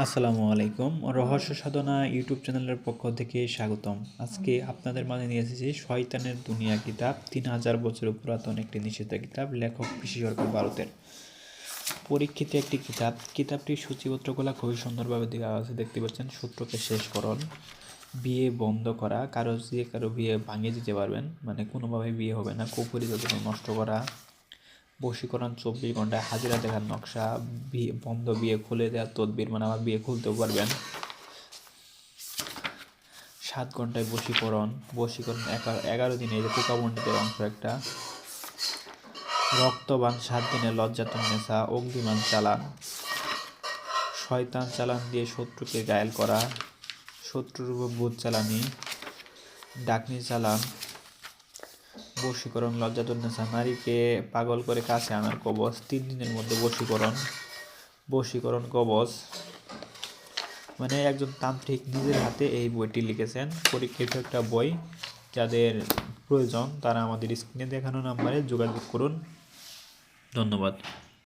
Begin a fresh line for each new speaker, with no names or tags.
আসসালামু আলাইকুম। রহস্য সাধনা ইউটিউব চ্যানেলের পক্ষ থেকে স্বাগতম। আজকে আপনাদের মাঝে নিয়ে এসেছি শয়তানের দুনিয়া কিতাব, 3000 বছরের পুরাতন একটি নিষিদ্ধ কিতাব, লেখক পিসি সরকার ভারতের। পরীক্ষিত একটি কিতাব। কিতাবটির সূচিপত্রগুলো খুবই সুন্দরভাবে দেওয়া আছে, দেখতে পাচ্ছেন। শত্রুকে শেষকরণ, বিয়ে বন্ধ করা, কারো বিয়ে ভাঙিয়ে দিতে পারবেন, মানে কোনোভাবে বিয়ে হবে না, কুপুরিতকে নষ্ট করা, বশীকরণ, 24 ঘন্টায় হাজিরা দেখার নকশা, বিয়ে বন্ধ বিয়ে খুলে দেওয়ার তদবির, মানে আমার বিয়ে খুলতেও পারবেন, 7 ঘন্টায় বশীকরণ, 11 দিনে, এই যে পোকাবন্ডিতের অংশ একটা, রক্তবান 7 দিনে, লজ্জাতন নেশা, অগ্নিমান চালান, শয়তান চালান দিয়ে শত্রুকে ঘায়েল করা, শত্রুর উপর ভূত চালানি, ডাকনি চালান, বশীকরণ, লজ্জাতন নেশা, নারীকে পাগল করে কাছে আনার কবচ, 3 দিনের মধ্যে বশীকরণ কবচ। মানে একজন তান্ত্রিক নিজের হাতে এই বইটি লিখেছেন। পরীক্ষিত একটা বই। যাদের প্রয়োজন তারা আমাদের স্ক্রিনে দেখানো নাম্বারে যোগাযোগ করুন। ধন্যবাদ।